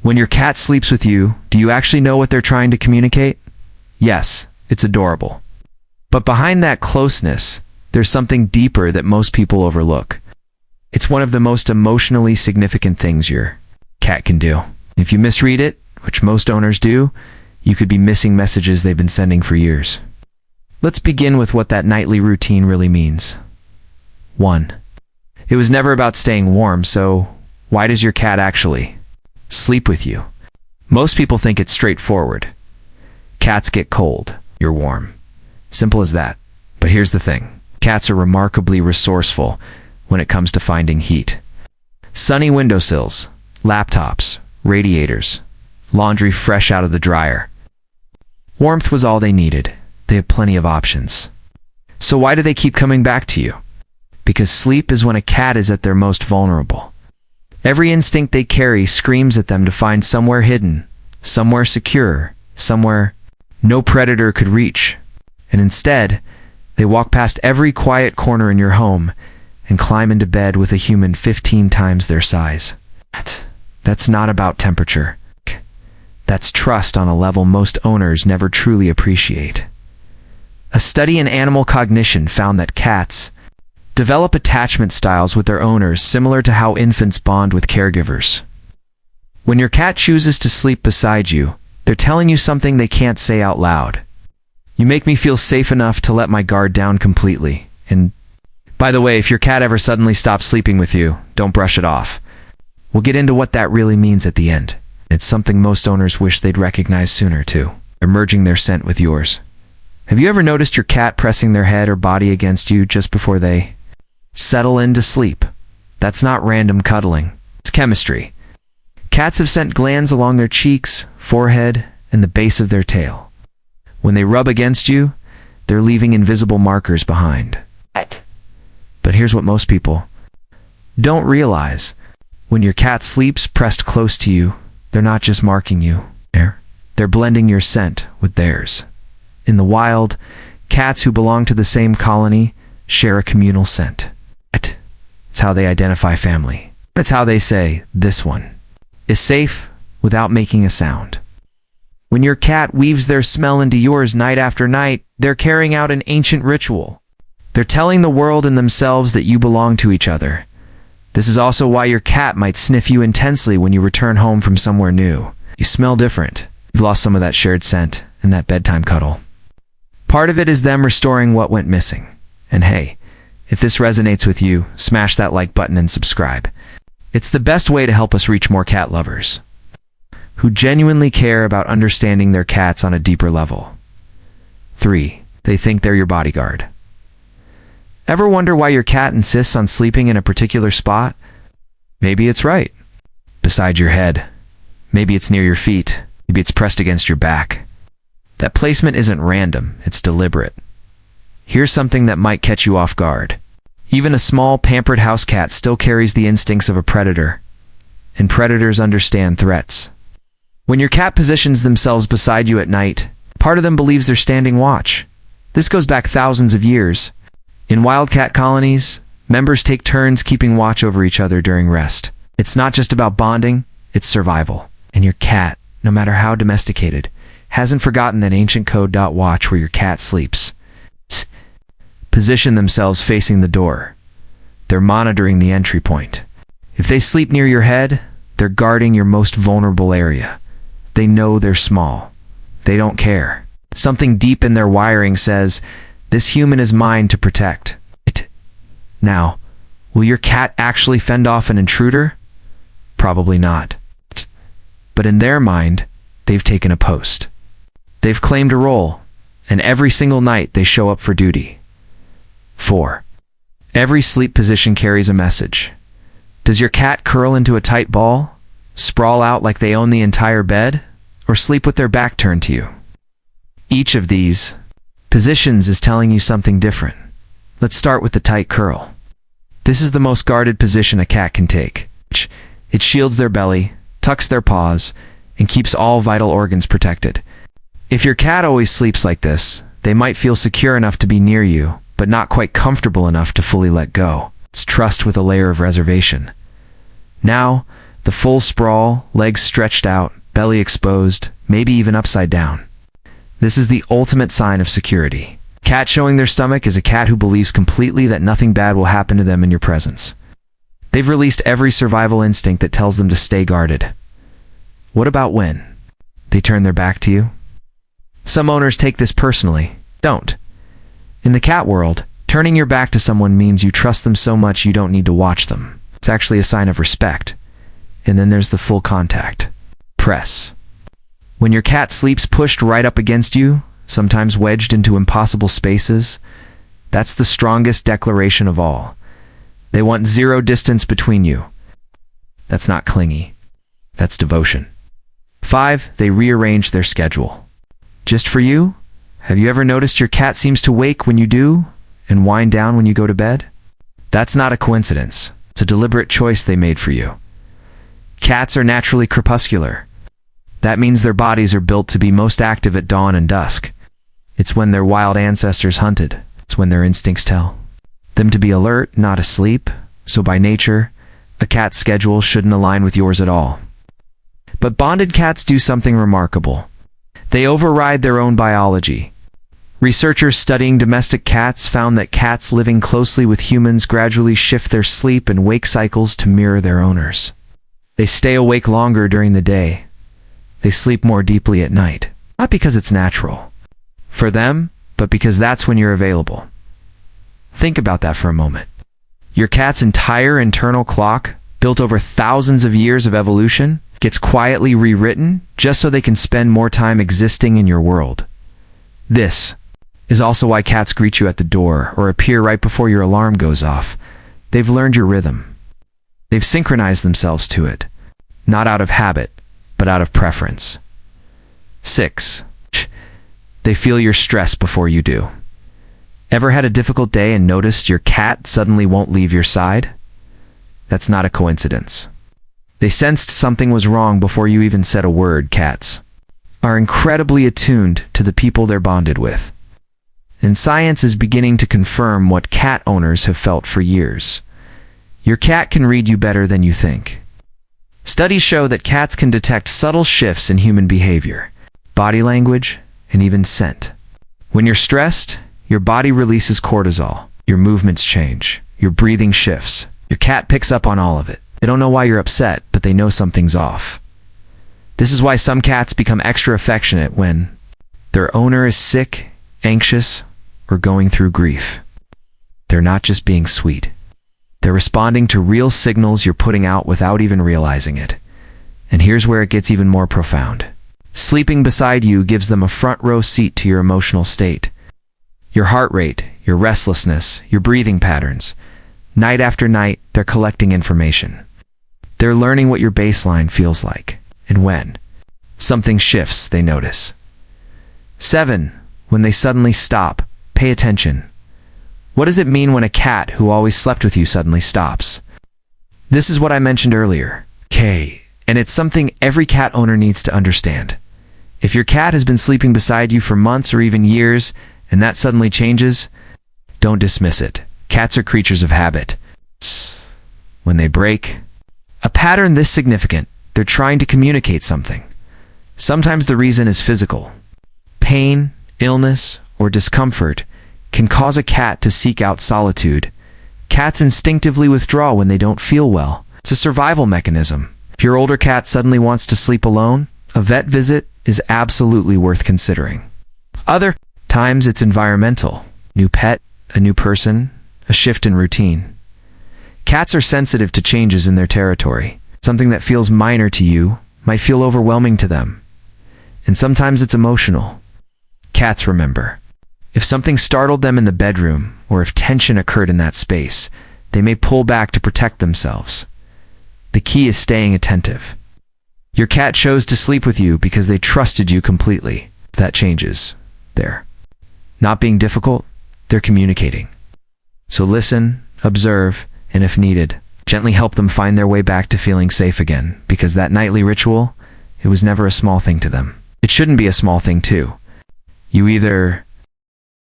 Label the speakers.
Speaker 1: When your cat sleeps with you, do you actually know what they're trying to communicate? Yes, it's adorable. But behind that closeness, there's something deeper that most people overlook. It's one of the most emotionally significant things your cat can do. If you misread it, which most owners do, you could be missing messages they've been sending for years. Let's begin with what that nightly routine really means. 1. It was never about staying warm, so why does your cat actually sleep with you? Most people think it's straightforward. Cats get cold, you're warm. Simple as that. But here's the thing. Cats are remarkably resourceful when it comes to finding heat. Sunny windowsills, laptops, radiators, laundry fresh out of the dryer. Warmth was all they needed. They have plenty of options. So why do they keep coming back to you? Because sleep is when a cat is at their most vulnerable. Every instinct they carry screams at them to find somewhere hidden, somewhere secure, somewhere no predator could reach. And instead, they walk past every quiet corner in your home and climb into bed with a human 15 times their size. That's not about temperature. That's trust on a level most owners never truly appreciate. A study in animal cognition found that cats develop attachment styles with their owners similar to how infants bond with caregivers. When your cat chooses to sleep beside you, they're telling you something they can't say out loud. You make me feel safe enough to let my guard down completely. And by the way, if your cat ever suddenly stops sleeping with you, don't brush it off. We'll get into what that really means at the end. It's something most owners wish they'd recognize sooner too, merging their scent with yours. Have you ever noticed your cat pressing their head or body against you just before they settle into sleep? That's not random cuddling. It's chemistry. Cats have scent glands along their cheeks, forehead, and the base of their tail. When they rub against you, they're leaving invisible markers behind. But here's what most people don't realize. When your cat sleeps pressed close to you, they're not just marking you. They're blending your scent with theirs. In the wild, cats who belong to the same colony share a communal scent. It's how they identify family. It's how they say, this one is safe without making a sound. When your cat weaves their smell into yours night after night, they're carrying out an ancient ritual. They're telling the world and themselves that you belong to each other. This is also why your cat might sniff you intensely when you return home from somewhere new. You smell different. You've lost some of that shared scent and that bedtime cuddle. Part of it is them restoring what went missing. And hey, if this resonates with you, smash that like button and subscribe. It's the best way to help us reach more cat lovers who genuinely care about understanding their cats on a deeper level. 3. They think they're your bodyguard. Ever wonder why your cat insists on sleeping in a particular spot? Maybe it's right beside your head. Maybe it's near your feet. Maybe it's pressed against your back. That placement isn't random, it's deliberate. Here's something that might catch you off guard. Even a small, pampered house cat still carries the instincts of a predator, and predators understand threats. When your cat positions themselves beside you at night, part of them believes they're standing watch. This goes back thousands of years. In wildcat colonies, members take turns keeping watch over each other during rest. It's not just about bonding, it's survival. And your cat, no matter how domesticated, hasn't forgotten that ancient code. Watch where your cat sleeps. Position themselves facing the door. They're monitoring the entry point. If they sleep near your head, they're guarding your most vulnerable area. They know they're small. They don't care. Something deep in their wiring says, this human is mine to protect. Now, will your cat actually fend off an intruder? Probably not. But in their mind, they've taken a post. They've claimed a role, and every single night they show up for duty. 4. Every sleep position carries a message. Does your cat curl into a tight ball, sprawl out like they own the entire bed, or sleep with their back turned to you? Each of these positions is telling you something different. Let's start with the tight curl. This is the most guarded position a cat can take. It shields their belly, tucks their paws, and keeps all vital organs protected. If your cat always sleeps like this, they might feel secure enough to be near you, but not quite comfortable enough to fully let go. It's trust with a layer of reservation. Now, The full sprawl, legs stretched out, belly exposed, maybe even upside down. This is the ultimate sign of security. Cat showing their stomach is a cat who believes completely that nothing bad will happen to them in your presence. They've released every survival instinct that tells them to stay guarded. What about when they turn their back to you? Some owners take this personally. Don't. In the cat world, turning your back to someone means you trust them so much you don't need to watch them. It's actually a sign of respect. And then there's the full contact. Press. When your cat sleeps pushed right up against you, sometimes wedged into impossible spaces, that's the strongest declaration of all. They want zero distance between you. That's not clingy. That's devotion. 5. They rearrange their schedule. Just for you? Have you ever noticed your cat seems to wake when you do and wind down when you go to bed? That's not a coincidence. It's a deliberate choice they made for you. Cats are naturally crepuscular. That means their bodies are built to be most active at dawn and dusk. It's when their wild ancestors hunted. It's when their instincts tell them to be alert, not asleep. So by nature, a cat's schedule shouldn't align with yours at all. But bonded cats do something remarkable. They override their own biology. Researchers studying domestic cats found that cats living closely with humans gradually shift their sleep and wake cycles to mirror their owners. They stay awake longer during the day. They sleep more deeply at night. Not because it's natural for them, but because that's when you're available. Think about that for a moment. Your cat's entire internal clock, built over thousands of years of evolution, gets quietly rewritten just so they can spend more time existing in your world. This is also why cats greet you at the door or appear right before your alarm goes off. They've learned your rhythm. They've synchronized themselves to it, not out of habit, but out of preference. 6. They feel your stress before you do. Ever had a difficult day and noticed your cat suddenly won't leave your side? That's not a coincidence. They sensed something was wrong before you even said a word. Cats are incredibly attuned to the people they're bonded with. And science is beginning to confirm what cat owners have felt for years. Your cat can read you better than you think. Studies show that cats can detect subtle shifts in human behavior, body language, and even scent. When you're stressed, your body releases cortisol, your movements change, your breathing shifts. Your cat picks up on all of it. They don't know why you're upset, but they know something's off. This is why some cats become extra affectionate when their owner is sick, anxious, or going through grief. They're not just being sweet. They're responding to real signals you're putting out without even realizing it. And here's where it gets even more profound. Sleeping beside you gives them a front row seat to your emotional state. Your heart rate, your restlessness, your breathing patterns. Night after night, they're collecting information. They're learning what your baseline feels like, and when something shifts, they notice. 7. When they suddenly stop, pay attention. What does it mean when a cat who always slept with you suddenly stops? This is what I mentioned earlier. And it's something every cat owner needs to understand. If your cat has been sleeping beside you for months or even years, and that suddenly changes, don't dismiss it. Cats are creatures of habit. When they break a pattern this significant, they're trying to communicate something. Sometimes the reason is physical. Pain, illness, or discomfort can cause a cat to seek out solitude. Cats instinctively withdraw when they don't feel well. It's a survival mechanism. If your older cat suddenly wants to sleep alone, a vet visit is absolutely worth considering. Other times it's environmental. New pet, a new person, a shift in routine. Cats are sensitive to changes in their territory. Something that feels minor to you might feel overwhelming to them. And sometimes it's emotional. Cats remember. If something startled them in the bedroom, or if tension occurred in that space, they may pull back to protect themselves. The key is staying attentive. Your cat chose to sleep with you because they trusted you completely. If that changes, they're not being difficult, they're communicating. So listen, observe, and if needed, gently help them find their way back to feeling safe again, because that nightly ritual, it was never a small thing to them. It shouldn't be a small thing too. You either